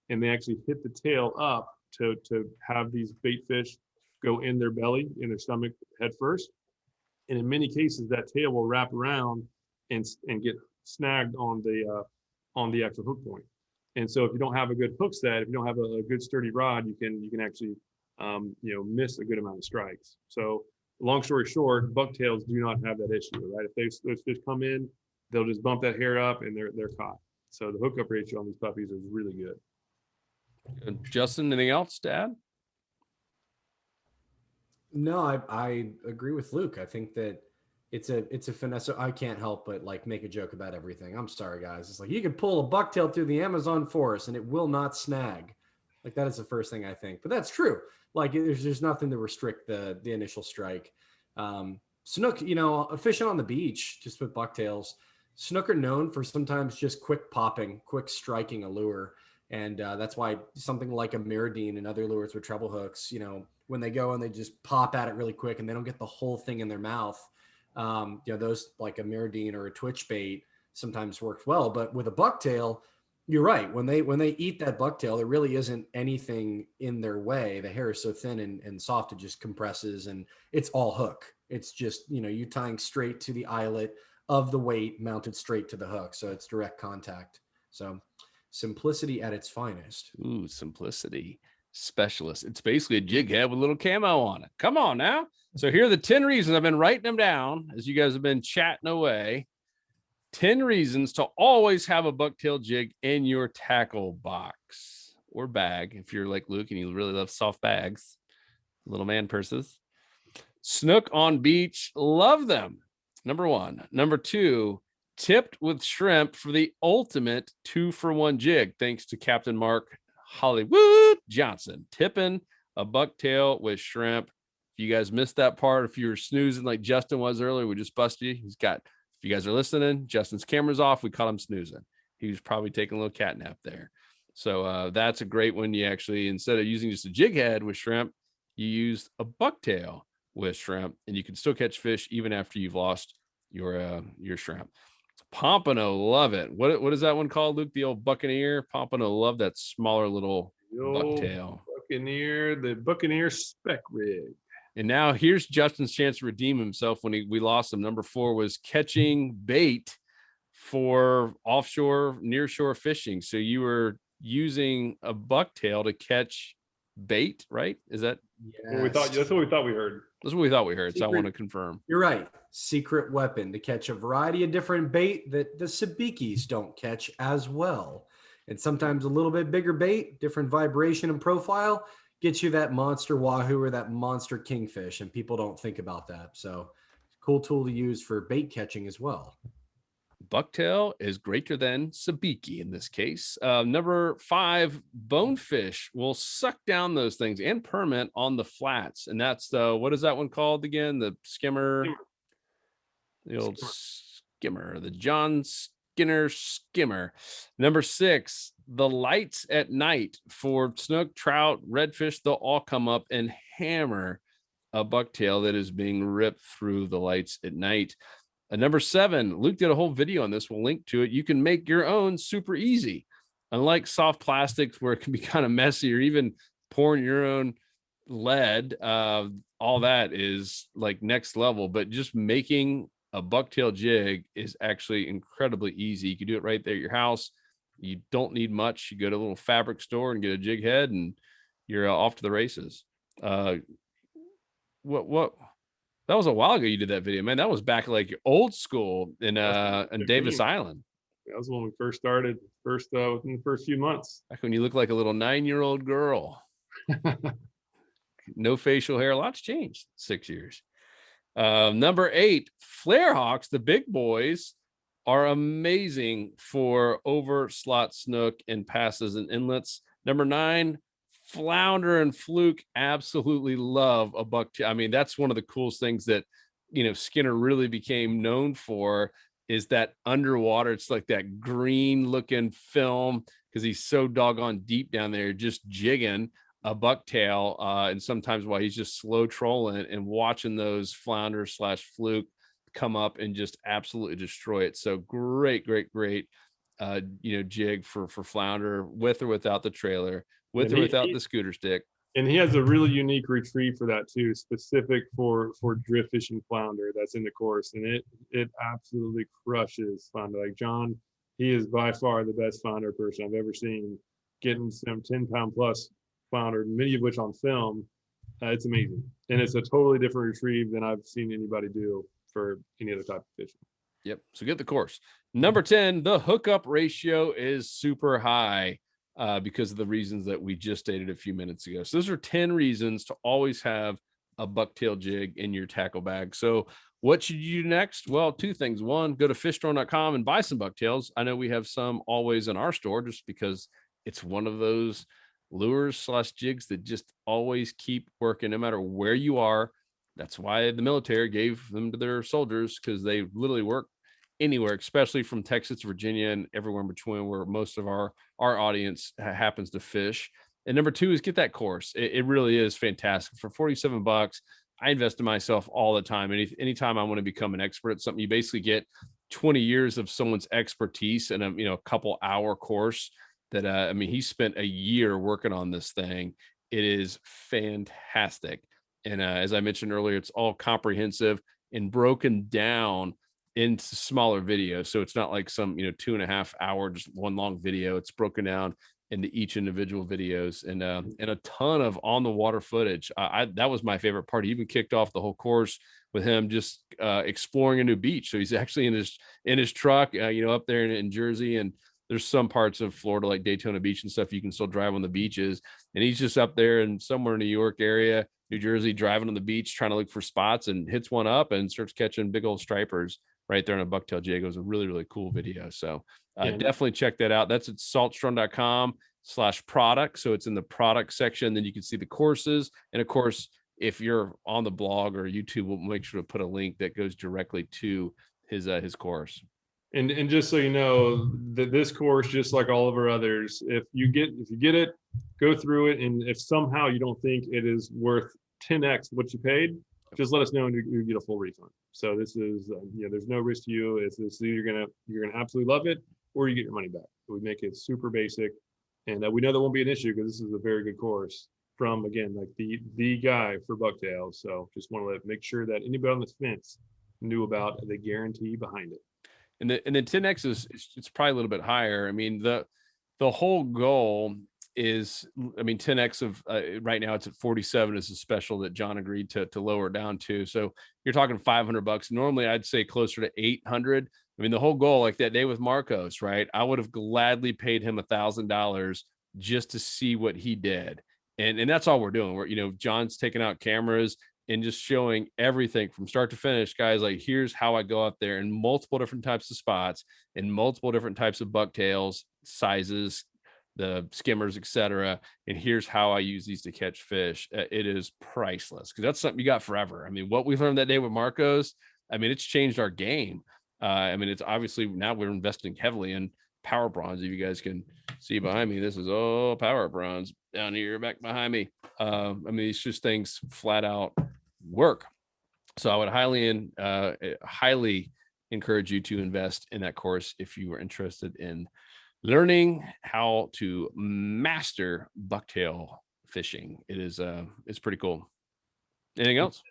and they actually hit the tail up to have these bait fish go in their belly, in their stomach head first. And in many cases that tail will wrap around and get snagged on the actual hook point. And so if you don't have a good hook set, if you don't have a good sturdy rod, you can actually miss a good amount of strikes. So long story short, bucktails do not have that issue, right? If those fish come in, they'll just bump that hair up and they're caught. So the hookup ratio on these puppies is really good. Good. Justin, anything else to add? No, I agree with Luke. I think that it's a finesse. I can't help but like make a joke about everything. I'm sorry, guys. It's like you could pull a bucktail through the Amazon forest and it will not snag. Like that is the first thing I think, but that's true. Like there's nothing to restrict the initial strike. Snook, fishing on the beach just with bucktails. Snook are known for sometimes just quick popping, quick striking a lure. And that's why something like a Meridine and other lures with treble hooks, when they go and they just pop at it really quick and they don't get the whole thing in their mouth, those like a Meridine or a twitch bait sometimes works well. But with a bucktail, you're right. When they eat that bucktail, there really isn't anything in their way. The hair is so thin and soft, it just compresses and it's all hook. It's just, you tying straight to the eyelet of the weight mounted straight to the hook. So it's direct contact. So simplicity at its finest. Ooh, simplicity specialist. It's basically a jig head with a little camo on it. Come on now. So here are the 10 reasons. I've been writing them down as you guys have been chatting away. 10 reasons to always have a bucktail jig in your tackle box or bag. If you're like Luke and you really love soft bags, little man purses. Snook on beach, love them. Number 1. Number 2, tipped with shrimp for the ultimate 2-for-1 jig. Thanks to Captain Mark Hollywood Johnson, tipping a bucktail with shrimp. If you guys missed that part, if you were snoozing like Justin was earlier, we just busted you. If you guys are listening, Justin's camera's off. We caught him snoozing. He was probably taking a little cat nap there. So that's a great one. You actually, instead of using just a jig head with shrimp, you use a bucktail with shrimp, and you can still catch fish even after you've lost your shrimp. Pompano, love it. What is that one called, Luke? The old Buccaneer? Pompano, love that smaller little bucktail. The Buccaneer spec rig. And now here's Justin's chance to redeem himself when we lost him. Number 4 was catching bait for offshore, nearshore fishing. So you were using a bucktail to catch bait, right? Is that What we thought? That's what we thought we heard. that's what we thought we heard? So I want to Secret- confirm. You're right. Secret weapon to catch a variety of different bait that the sabikis don't catch as well. And sometimes a little bit bigger bait, different vibration and profile, gets you that monster wahoo or that monster kingfish. And people don't think about that. So cool tool to use for bait catching as well. Bucktail is greater than sabiki in this case. Number 5, bonefish will suck down those things and permit on the flats. And that's the, what is that one called again? The skimmer, the old skimmer, the John Skinner skimmer. Number 6, the lights at night for snook, trout, redfish, they'll all come up and hammer a bucktail that is being ripped through the lights at night. Number 7, Luke did a whole video on this. We'll link to it. You can make your own super easy. Unlike soft plastics where it can be kind of messy, or even pouring your own lead, all that is like next level. But just making a bucktail jig is actually incredibly easy. You can do it right there at your house. You don't need much. You go to a little fabric store and get a jig head, and you're off to the races. What? That was a while ago you did that video, man. That was back like old school in Davis Island. That was when we first started, within the first few months. Back when you looked like a little 9-year-old girl. No facial hair. A lot's changed 6 years. Number 8, Flarehawks, the big boys, are amazing for over slot snook and passes and inlets. Number 9, Flounder and Fluke absolutely love a bucktail. I mean, that's one of the coolest things that, Skinner really became known for, is that underwater. It's like that green looking film because he's so doggone deep down there, just jigging a bucktail. And sometimes while he's just slow trolling and watching those flounder / fluke come up and just absolutely destroy it. So great jig for flounder, with or without the trailer, with or without the scooter stick. And he has a really unique retrieve for that too, specific for drift fishing flounder that's in the course. And it absolutely crushes flounder. Like John, he is by far the best flounder person I've ever seen, getting some 10-pound plus flounder, many of which on film. It's amazing. And it's a totally different retrieve than I've seen anybody do for any other type of fishing. Yep. So get the course. Number 10, the hookup ratio is super high because of the reasons that we just stated a few minutes ago. So those are 10 reasons to always have a bucktail jig in your tackle bag. So what should you do next? Well, 2 things. 1, go to fishstore.com and buy some bucktails. I know we have some always in our store just because it's one of those lures / jigs that just always keep working no matter where you are. That's why the military gave them to their soldiers, because they literally work anywhere, especially from Texas, Virginia, and everywhere in between, where most of our audience happens to fish. And number 2 is get that course. It really is fantastic. For $47, I invest in myself all the time. Anytime I want to become an expert at something, you basically get 20 years of someone's expertise in a couple hour course that he spent a year working on this thing. It is fantastic. And as I mentioned earlier, it's all comprehensive and broken down into smaller videos. So it's not like some 2.5 hour just one long video. It's broken down into each individual videos, and a ton of on the water footage. That was my favorite part. He even kicked off the whole course with him just exploring a new beach. So he's actually in his truck, up there in Jersey, and there's some parts of Florida like Daytona Beach and stuff you can still drive on the beaches, and he's just up there in somewhere in New York area, New Jersey, driving on the beach trying to look for spots, and hits one up and starts catching big old stripers right there on a bucktail jig. It was a really, really cool video. So definitely check that out. That's at saltstrong.com/product. So it's in the product section. Then you can see the courses. And of course, if you're on the blog or YouTube, we'll make sure to put a link that goes directly to his course. And just so you know, that this course, just like all of our others, if you get it, go through it. And if somehow you don't think it is worth 10x what you paid, just let us know and you get a full refund. So this is, there's no risk to you. It's you're gonna absolutely love it, or you get your money back. We make it super basic, and we know that won't be an issue because this is a very good course from, again, like the guy for Bucktails. So just want to make sure that anybody on the fence knew about the guarantee behind it. And then 10x it's probably a little bit higher. I mean, the whole goal is, I mean, 10x of right now it's at 47 is a special that John agreed to lower down to. So you're talking $500. Normally I'd say closer to 800. I mean, the whole goal, like that day with Marcos, right? I would have gladly paid him $1,000 just to see what he did. And that's all we're doing. We're, John's taking out cameras and just showing everything from start to finish, guys. Like, here's how I go out there in multiple different types of spots, in multiple different types of bucktails, sizes, the skimmers, etc. And here's how I use these to catch fish. It is priceless because that's something you got forever. I mean, what we learned that day with Marcos, I mean, it's changed our game. I mean, it's obviously now we're investing heavily in power bronze. If you guys can see behind me, this is all power bronze down here back behind me. I mean, it's just things flat out work. So I would highly encourage you to invest in that course if you are interested in learning how to master bucktail fishing. It's pretty cool. Anything else?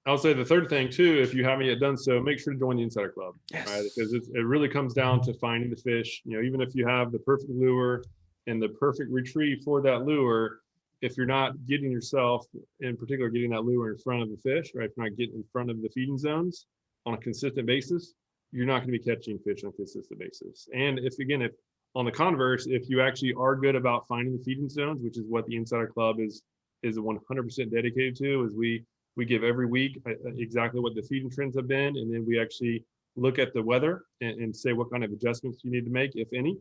I'll say the third thing too, if you haven't yet done so, make sure to join the Insider Club. Yes. Right? Because it really comes down to finding the fish. Even if you have the perfect lure and the perfect retrieve for that lure, if you're not getting yourself, in particular, getting that lure in front of the fish, right? If you're not getting in front of the feeding zones on a consistent basis, you're not going to be catching fish on a consistent basis. And if on the converse, if you actually are good about finding the feeding zones, which is what the Insider Club is 100% dedicated to, is we give every week exactly what the feeding trends have been, and then we actually look at the weather and say what kind of adjustments you need to make, if any.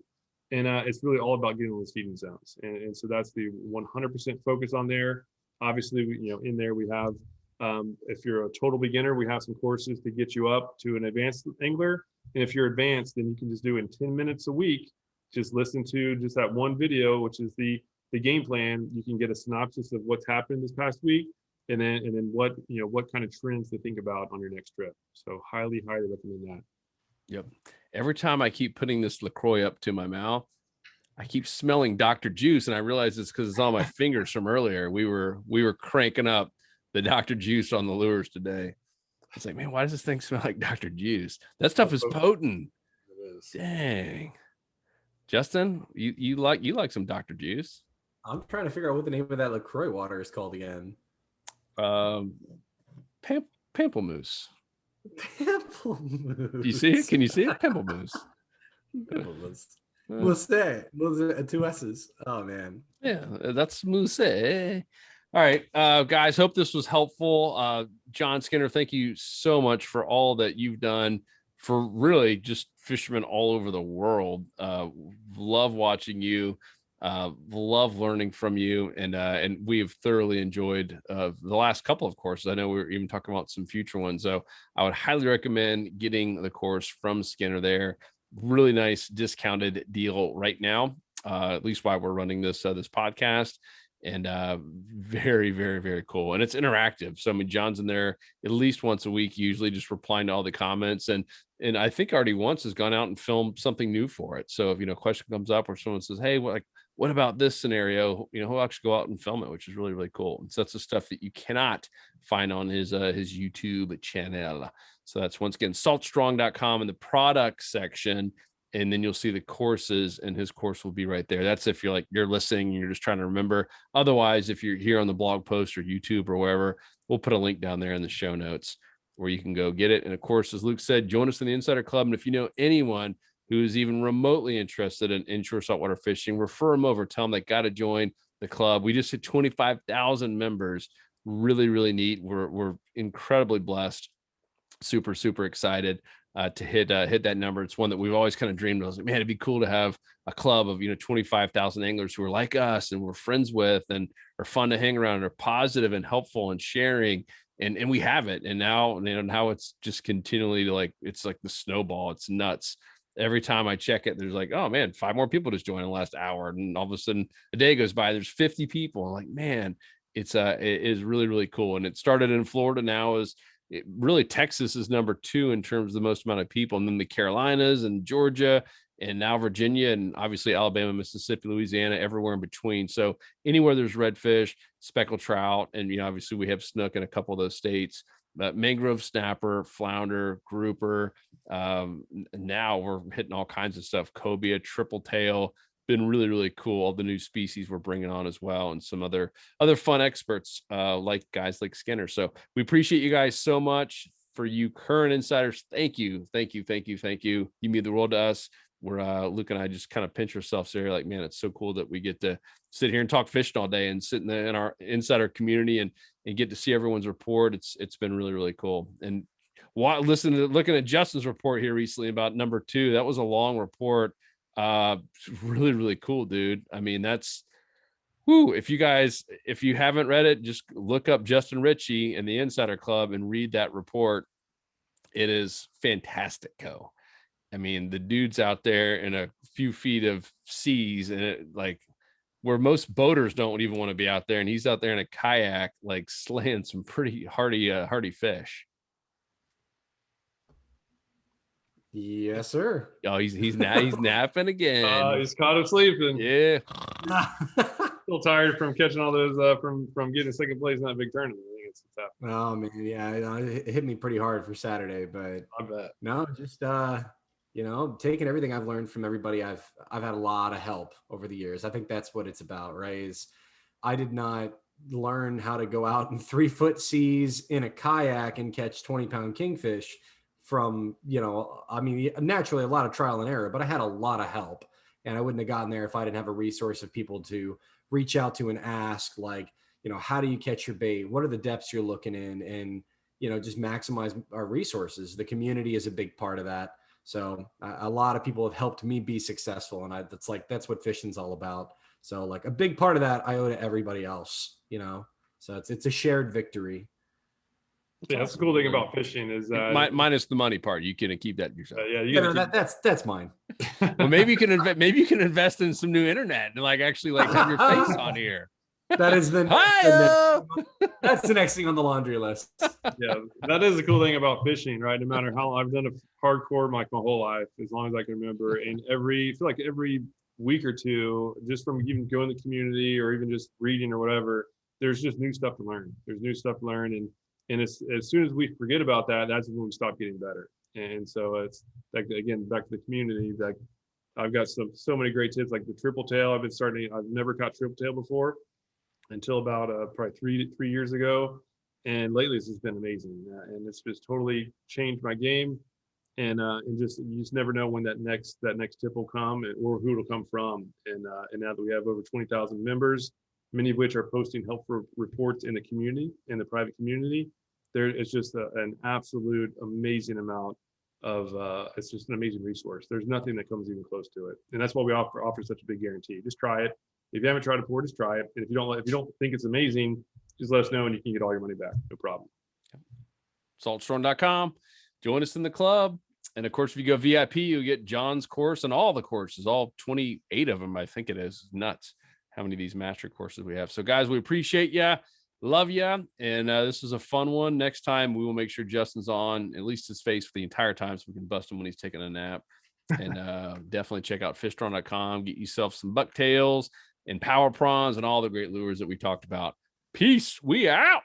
And it's really all about getting those feeding zones. And so that's the 100% focus on there. Obviously, in there we have, if you're a total beginner, we have some courses to get you up to an advanced angler. And if you're advanced, then you can just do in 10 minutes a week, just listen to just that one video, which is the game plan. You can get a synopsis of what's happened this past week. And then what kind of trends to think about on your next trip. So highly recommend that. Yep. Every time I keep putting this LaCroix up to my mouth, I keep smelling Dr. Juice, and I realize it's because it's on my fingers from earlier. We were cranking up the Dr. Juice on the lures today. It's like, man, why does this thing smell like Dr. Juice? That stuff is potent. It is. Dang. Justin, you like some Dr. Juice? I'm trying to figure out what the name of that LaCroix water is called again. Pamplemousse. Pamplemousse. Do you see it? Can you see it? Pamplemousse. Pamplemousse. Mousse. Two S's. Oh man. Yeah, that's mousse. All right, guys, hope this was helpful. John Skinner, thank you so much for all that you've done for really just fishermen all over the world. Love watching you. Love learning from you, and we have thoroughly enjoyed the last couple of courses. I know we were even talking about some future ones, so I would highly recommend getting the course from Skinner there. Really nice discounted deal right now, at least while we're running this podcast, and very, very, very cool. And it's interactive. So I mean, John's in there at least once a week, usually just replying to all the comments, and I think already once has gone out and filmed something new for it. So if a question comes up or someone says, hey, what about this scenario? He'll actually go out and film it, which is really, really cool. And so that's the stuff that you cannot find on his YouTube channel. So that's once again, saltstrong.com in the product section. And then you'll see the courses, and his course will be right there. That's if you're listening and you're just trying to remember. Otherwise, if you're here on the blog post or YouTube or wherever, we'll put a link down there in the show notes where you can go get it. And of course, as Luke said, join us in the Insider Club. And if you know anyone who is even remotely interested in inshore saltwater fishing, refer them over, tell them they got to join the club. We just hit 25,000 members. Really, really neat. We're incredibly blessed. Super, super excited to hit that number. It's one that we've always kind of dreamed of. I was like, man, it'd be cool to have a club of 25,000 anglers who are like us and we're friends with and are fun to hang around, and are positive and helpful and sharing. And we have it. And now it's just continually it's like the snowball. It's nuts. Every time I check it, there's oh man, 5 more people just joined in the last hour. And all of a sudden a day goes by, there's 50 people. I'm like, man, it is really, really cool. And it started in Florida. Now really Texas is number 2 in terms of the most amount of people. And then the Carolinas and Georgia and now Virginia, and obviously Alabama, Mississippi, Louisiana, everywhere in between. So anywhere there's redfish, speckled trout, and obviously we have snook in a couple of those states. But mangrove snapper, flounder, grouper. Now we're hitting all kinds of stuff. Cobia, triple tail, been really, really cool. All the new species we're bringing on as well, and some other fun experts like guys like Skinner. So we appreciate you guys so much. For you current insiders, thank you. You mean the world to us. We're Luke and I just kind of pinch ourselves there, like, man, it's so cool that we get to sit here and talk fishing all day and sit in our insider community and get to see everyone's report. It's been really, really cool. And looking at Justin's report here recently about number 2, that was a long report. Really, really cool, dude. I mean, that's if you haven't read it, just look up Justin Ritchie and the Insider Club and read that report. It is fantastic. I mean, the dude's out there in a few feet of seas, and where most boaters don't even want to be out there, and he's out there in a kayak, like slaying some pretty hardy fish. Yes, sir. Oh, he's napping again. He's caught him sleeping. Yeah. Still tired from catching all those from getting second place in that big tournament. I think it's tough. Oh man, yeah, it hit me pretty hard for Saturday, but I bet. No, just taking everything I've learned from everybody. I've had a lot of help over the years. I think that's what it's about, right? Is I did not learn how to go out in 3-foot seas in a kayak and catch 20-pound kingfish from, naturally a lot of trial and error, but I had a lot of help, and I wouldn't have gotten there if I didn't have a resource of people to reach out to and ask, like, how do you catch your bait? What are the depths you're looking in? And, just maximize our resources. The community is a big part of that. So a lot of people have helped me be successful. And that's what fishing's all about. So like a big part of that I owe to everybody else, so it's a shared victory. Yeah, that's the cool thing about fishing is minus the money part. You can keep that yourself. That's mine. Well, maybe you can invest in some new internet and actually have your face on here. That is that's the next thing on the laundry list. Yeah, that is the cool thing about fishing, right? No matter how I've done it hardcore my whole life, as long as I can remember, and I feel like every week or two, just from even going to the community or even just reading or whatever, there's just new stuff to learn. There's new stuff to learn, and as soon as we forget about that, that's when we stop getting better. And so it's like, again, back to the community. Like I've got so many great tips, like the triple tail. I've never caught triple tail before until about probably three years ago, and lately it's just been amazing, and it's just totally changed my game. And you just never know when that next tip will come or who it'll come from. And now that we have over 20,000 members, many of which are posting helpful reports in the community, in the private community, it's just an absolute amazing amount of it's just an amazing resource. There's nothing that comes even close to it, and that's why we offer such a big guarantee. Just try it. If you haven't tried it before, just try it. And if you don't think it's amazing, just let us know and you can get all your money back. No problem. Saltstorm.com. Join us in the club. And of course, if you go VIP, you get John's course and all the courses, all 28 of them. I think it is nuts how many of these master courses we have. So guys, we appreciate you. Love you. And this was a fun one. Next time we will make sure Justin's on at least his face for the entire time so we can bust him when he's taking a nap. And definitely check out fishstrong.com. Get yourself some bucktails and power prawns and all the great lures that we talked about. Peace. We out.